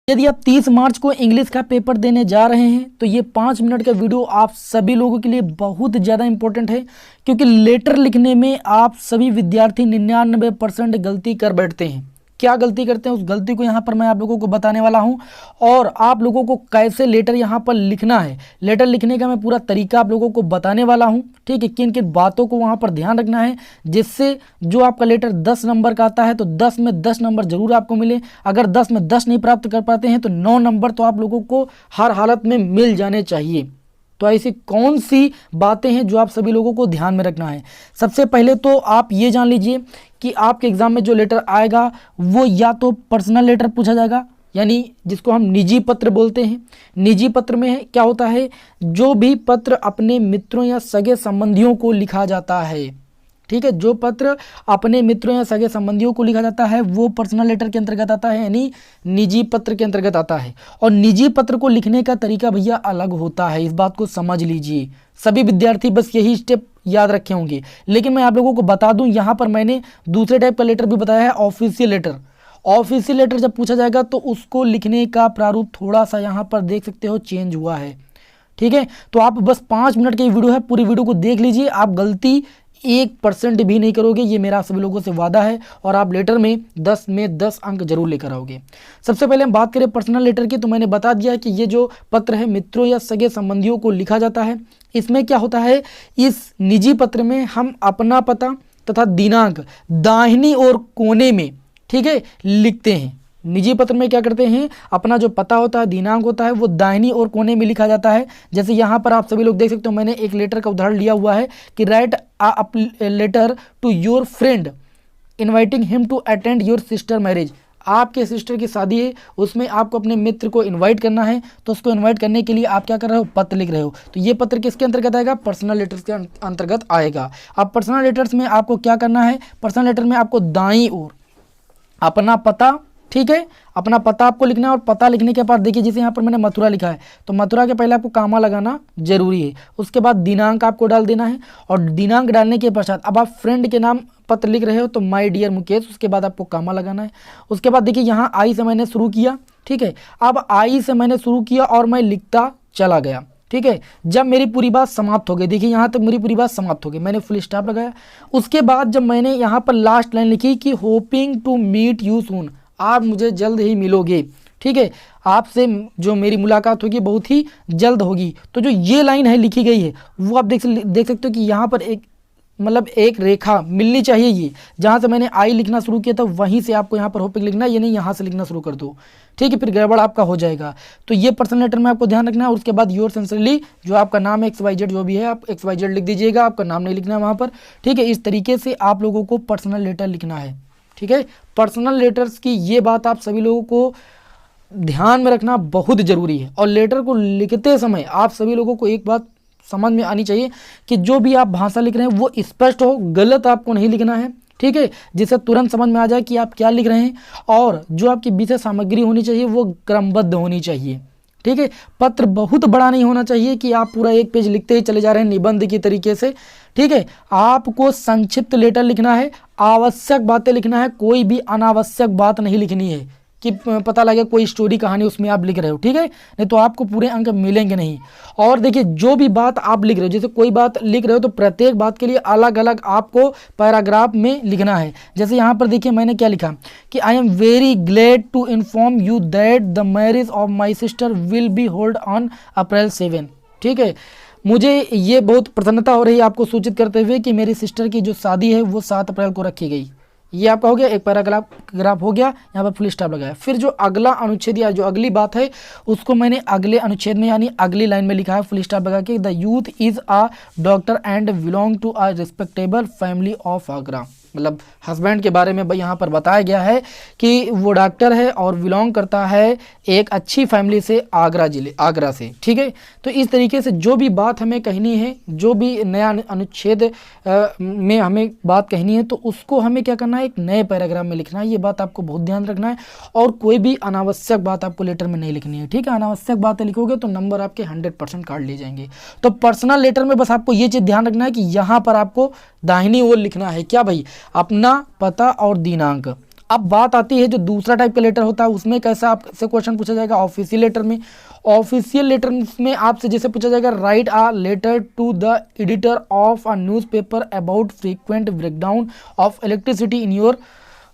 यदि आप 30 मार्च को इंग्लिश का पेपर देने जा रहे हैं तो ये 5 मिनट का वीडियो आप सभी लोगों के लिए बहुत ज़्यादा इंपॉर्टेंट है, क्योंकि लेटर लिखने में आप सभी विद्यार्थी 99% गलती कर बैठते हैं। क्या गलती करते हैं उस गलती को यहाँ पर मैं आप लोगों को बताने वाला हूँ, और आप लोगों को कैसे लेटर यहाँ पर लिखना है, लेटर लिखने का मैं पूरा तरीका आप लोगों को बताने वाला हूँ। ठीक है, किन किन बातों को वहाँ पर ध्यान रखना है जिससे जो आपका लेटर 10 नंबर का आता है तो 10 में 10 नंबर जरूर आपको मिले। अगर 10 में 10 नहीं प्राप्त कर पाते हैं तो 9 नंबर तो आप लोगों को हर हालत में मिल जाने चाहिए। तो ऐसी कौन सी बातें हैं जो आप सभी लोगों को ध्यान में रखना है। सबसे पहले तो आप ये जान लीजिए कि आपके एग्जाम में जो लेटर आएगा वो या तो पर्सनल लेटर पूछा जाएगा, यानी जिसको हम निजी पत्र बोलते हैं। निजी पत्र में क्या होता है, जो भी पत्र अपने मित्रों या सगे संबंधियों को लिखा जाता है। ठीक है, जो पत्र अपने मित्रों या सगे संबंधियों को लिखा जाता है वो पर्सनल लेटर के अंतर्गत आता है, यानी निजी पत्र के अंतर्गत आता है। और निजी पत्र को लिखने का तरीका भैया अलग होता है, इस बात को समझ लीजिए। सभी विद्यार्थी बस यही स्टेप याद रखे होंगे, लेकिन मैं आप लोगों को बता दूं यहाँ पर मैंने दूसरे टाइप का लेटर भी बताया है, ऑफिशियल लेटर। ऑफिशियल लेटर जब पूछा जाएगा तो उसको लिखने का प्रारूप थोड़ा सा यहाँ पर देख सकते हो चेंज हुआ है। ठीक है, तो आप बस 5 मिनट की वीडियो है, पूरी वीडियो को देख लीजिए, आप गलती 1% भी नहीं करोगे, ये मेरा सभी लोगों से वादा है, और आप लेटर में 10 में 10 अंक जरूर लेकर आओगे। सबसे पहले हम बात करें पर्सनल लेटर की, तो मैंने बता दिया कि ये जो पत्र है मित्रों या सगे संबंधियों को लिखा जाता है। इसमें क्या होता है, इस निजी पत्र में हम अपना पता तथा दिनांक दाहिनी ओर कोने में, ठीक है, लिखते हैं। निजी पत्र में क्या करते हैं, अपना जो पता होता है, दिनांक होता है, वो दाहिनी ओर कोने में लिखा जाता है। जैसे यहाँ पर आप सभी लोग देख सकते हो, मैंने एक लेटर का उदाहरण लिया हुआ है कि write a letter to your friend inviting him to attend your sister marriage. आपके सिस्टर की शादी है, उसमें आपको अपने मित्र को इनवाइट करना है, तो उसको इनवाइट करने के लिए आप क्या कर रहे हो, पत्र लिख रहे हो। तो ये पत्र किसके अंतर्गत आएगा, पर्सनल लेटर्स के अंतर्गत आएगा। अब पर्सनल लेटर्स में आपको क्या करना है, पर्सनल लेटर में आपको दाईं ओर अपना पता, ठीक है, अपना पता आपको लिखना है। और पता लिखने के बाद देखिए, जैसे यहाँ पर मैंने मथुरा लिखा है तो मथुरा के पहले आपको कामा लगाना जरूरी है। उसके बाद दिनांक आपको डाल देना है, और दिनांक डालने के पश्चात अब आप फ्रेंड के नाम पत्र लिख रहे हो तो माय डियर मुकेश, उसके बाद आपको कामा लगाना है। उसके बाद देखिए यहाँ आई से मैंने शुरू किया, ठीक है, अब आई से मैंने शुरू किया और मैं लिखता चला गया। ठीक है, जब मेरी पूरी बात समाप्त हो गई, देखिए यहाँ तक मेरी पूरी बात समाप्त हो गई, मैंने फुल स्टॉप लगाया। उसके बाद जब मैंने यहाँ पर लास्ट लाइन लिखी कि hoping to meet you soon, आप मुझे जल्द ही मिलोगे, ठीक है, आपसे जो मेरी मुलाकात होगी बहुत ही जल्द होगी। तो जो ये लाइन है लिखी गई है वो आप देख सकते हो कि यहाँ पर एक मतलब एक रेखा मिलनी चाहिए। ये जहाँ से मैंने आई लिखना शुरू किया था वहीं से आपको यहाँ पर होपिंग लिखना है, ये नहीं यहाँ से लिखना शुरू कर दो, ठीक है, फिर गड़बड़ आपका हो जाएगा। तो ये पर्सनल लेटर में आपको ध्यान रखना है। उसके बाद योर सिंसियरली, जो आपका नाम है XYZ जो भी है, आप XYZ लिख दीजिएगा, आपका नाम नहीं लिखना है वहाँ पर, ठीक है। इस तरीके से आप लोगों को पर्सनल लेटर लिखना है, ठीक है। पर्सनल लेटर्स की ये बात आप सभी लोगों को ध्यान में रखना बहुत ज़रूरी है। और लेटर को लिखते समय आप सभी लोगों को एक बात समझ में आनी चाहिए कि जो भी आप भाषा लिख रहे हैं वो स्पष्ट हो, गलत आपको नहीं लिखना है, ठीक है, जिससे तुरंत समझ में आ जाए कि आप क्या लिख रहे हैं। और जो आपकी विषय सामग्री होनी चाहिए वो क्रमबद्ध होनी चाहिए, ठीक है। पत्र बहुत बड़ा नहीं होना चाहिए कि आप पूरा एक पेज लिखते ही चले जा रहे हैं निबंध की तरीके से, ठीक है। आपको संक्षिप्त लेटर लिखना है, आवश्यक बातें लिखना है, कोई भी अनावश्यक बात नहीं लिखनी है कि पता लगे कोई स्टोरी कहानी उसमें आप लिख रहे हो, ठीक है, नहीं तो आपको पूरे अंक मिलेंगे नहीं। और देखिए, जो भी बात आप लिख रहे हो, जैसे कोई बात लिख रहे हो तो प्रत्येक बात के लिए अलग अलग आपको पैराग्राफ में लिखना है। जैसे यहाँ पर देखिए मैंने क्या लिखा कि I am very glad to inform you that the marriage of my sister will be hold on April 7, ठीक है। मुझे ये बहुत प्रसन्नता हो रही है आपको सूचित करते हुए कि मेरी सिस्टर की जो शादी है वो 7 अप्रैल को रखी गई। ये आपका हो गया, एक पैराग्राफ हो गया, यहाँ पर फुल स्टॉप लगाया। फिर जो अगला अनुच्छेद या जो अगली बात है उसको मैंने अगले अनुच्छेद में यानी अगली लाइन में लिखा है, फुल स्टॉप लगा के, the youth is a doctor and belong to a respectable family of Agra. मतलब हस्बैंड के बारे में भाई यहाँ पर बताया गया है कि वो डॉक्टर है और बिलोंग करता है एक अच्छी फैमिली से, आगरा से, ठीक है। तो इस तरीके से जो भी बात हमें कहनी है, जो भी नया अनुच्छेद में हमें बात कहनी है तो उसको हमें क्या करना है, एक नए पैराग्राफ में लिखना है। ये बात आपको बहुत ध्यान रखना है। और कोई भी अनावश्यक बात आपको लेटर में नहीं लिखनी है, ठीक है। अनावश्यक बातें लिखोगे तो नंबर आपके 100% काट लिए जाएंगे। तो पर्सनल लेटर में बस आपको ये चीज़ ध्यान रखना है कि यहाँ पर आपको दाहिनी ओर लिखना है क्या भाई, अपना पता और दिनांक। अब बात आती है जो दूसरा टाइप का लेटर होता है, उसमें कैसा आपसे क्वेश्चन पूछा जाएगा ऑफिशियल लेटर में। ऑफिशियल लेटर में आपसे जैसे पूछा जाएगा write a letter to the editor of a newspaper about frequent breakdown of electricity in your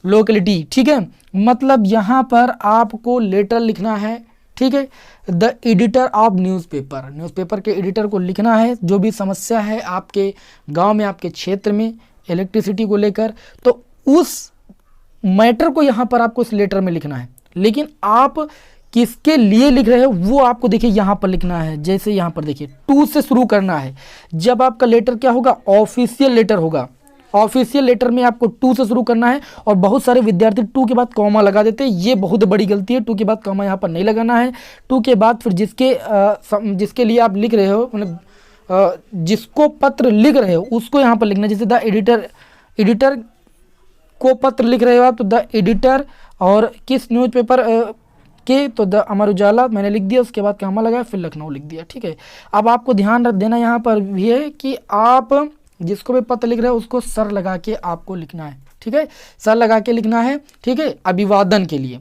locality. ठीक है, मतलब यहाँ पर आपको लेटर लिखना है, ठीक है, the editor of newspaper, newspaper के एडिटर को लिखना है जो भी समस्या है आपके गांव में, आपके क्षेत्र में इलेक्ट्रिसिटी को लेकर, तो उस मैटर को यहाँ पर आपको इस लेटर में लिखना है। लेकिन आप किसके लिए लिख रहे हो वो आपको देखिए यहाँ पर लिखना है। जैसे यहाँ पर देखिए टू से शुरू करना है। जब आपका लेटर क्या होगा, ऑफिशियल लेटर होगा, ऑफिशियल लेटर में आपको टू से शुरू करना है। और बहुत सारे विद्यार्थी टू के बाद कॉमा लगा देते हैं, ये बहुत बड़ी गलती है। टू के बाद कॉमा यहाँ पर नहीं लगाना है। टू के बाद फिर जिसके लिए आप लिख रहे हो, मतलब जिसको पत्र लिख रहे हो उसको यहाँ पर लिखना है। जैसे द एडिटर को पत्र लिख रहे हो आप, तो द एडिटर, और किस न्यूज़पेपर के, तो द अमर उजाला मैंने लिख दिया, उसके बाद कॉमा लगाया, फिर लखनऊ लिख दिया। ठीक है, अब आपको ध्यान रख देना यहाँ पर भी है कि आप जिसको भी पत्र लिख रहे हो उसको सर लगा के आपको लिखना है। ठीक है, सर लगा के लिखना है। ठीक है, अभिवादन के लिए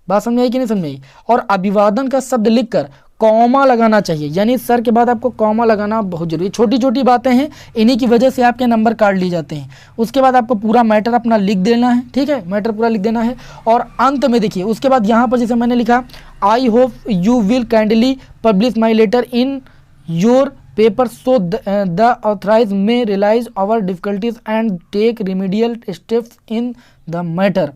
बात समझ आई कि नहीं समझ आई। और अभिवादन का शब्द लिखकर कॉमा लगाना चाहिए, यानी सर के बाद आपको कॉमा लगाना बहुत जरूरी। छोटी छोटी बातें हैं, इन्हीं की वजह से आपके नंबर काट लिए जाते हैं। उसके बाद आपको पूरा मैटर अपना लिख देना है। ठीक है, मैटर पूरा लिख देना है। और अंत में देखिए उसके बाद यहाँ पर जैसे मैंने लिखा, I hope you will kindly publish my letter in your paper so the authorise may realise our difficulties and take remedial steps in the matter.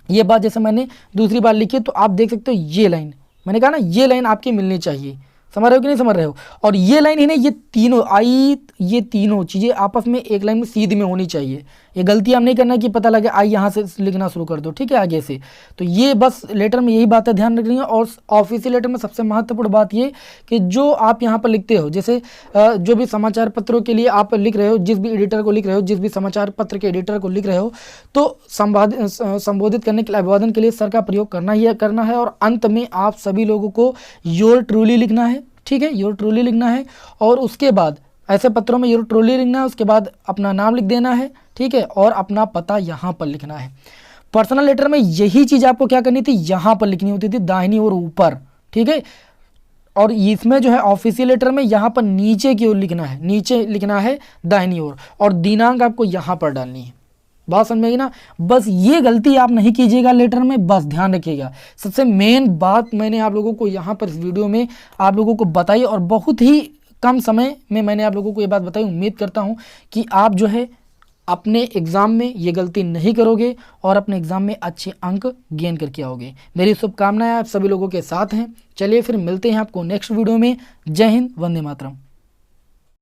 ये बात जैसे मैंने दूसरी बार लिखी, तो आप देख सकते हो ये लाइन, मैंने कहा ना ये लाइन आपकी मिलनी चाहिए। समझ रहे हो कि नहीं समझ रहे हो। और ये लाइन ही नहीं, ये तीनों चीज़ें आपस में एक लाइन में सीधी में होनी चाहिए। ये गलती हम नहीं करना कि पता लगे आई यहाँ से लिखना शुरू कर दो। ठीक है, आगे से। तो ये बस लेटर में यही बातें ध्यान रखनी है। और ऑफिशियल लेटर में सबसे महत्वपूर्ण बात ये कि जो आप यहाँ पर लिखते हो, जैसे जो भी समाचार पत्रों के लिए आप लिख रहे हो, जिस भी एडिटर को लिख रहे हो, जिस भी समाचार पत्र के एडिटर को लिख रहे हो, तो संबोधित करने के लिए, अभिवादन के लिए सर का प्रयोग करना ही करना है। और अंत में आप सभी लोगों को योर ट्रूली लिखना है। ठीक है, योर ट्रूली लिखना है। और उसके बाद ऐसे पत्रों में योर ट्रूली लिखना है, उसके बाद अपना नाम लिख देना है। ठीक है, और अपना पता यहाँ पर लिखना है। पर्सनल लेटर में यही चीज़ आपको क्या करनी थी, यहाँ पर लिखनी होती थी, दाहिनी ओर ऊपर। ठीक है, और इसमें जो है ऑफिशियल लेटर में यहाँ पर नीचे की ओर लिखना है, नीचे लिखना है दाहिनी ओर, और दिनांक आपको यहाँ पर डालनी है। बात समझ में आई ना। बस ये गलती आप नहीं कीजिएगा लेटर में, बस ध्यान रखिएगा। सबसे मेन बात मैंने आप लोगों को यहाँ पर इस वीडियो में आप लोगों को बताई, और बहुत ही कम समय में मैंने आप लोगों को ये बात बताई। उम्मीद करता हूँ कि आप जो है अपने एग्ज़ाम में ये गलती नहीं करोगे और अपने एग्ज़ाम में अच्छे अंक गेन करके आओगे। मेरी शुभकामनाएं आप सभी लोगों के साथ हैं। चलिए फिर मिलते हैं आपको नेक्स्ट वीडियो में। जय हिंद, वंदे मातरम।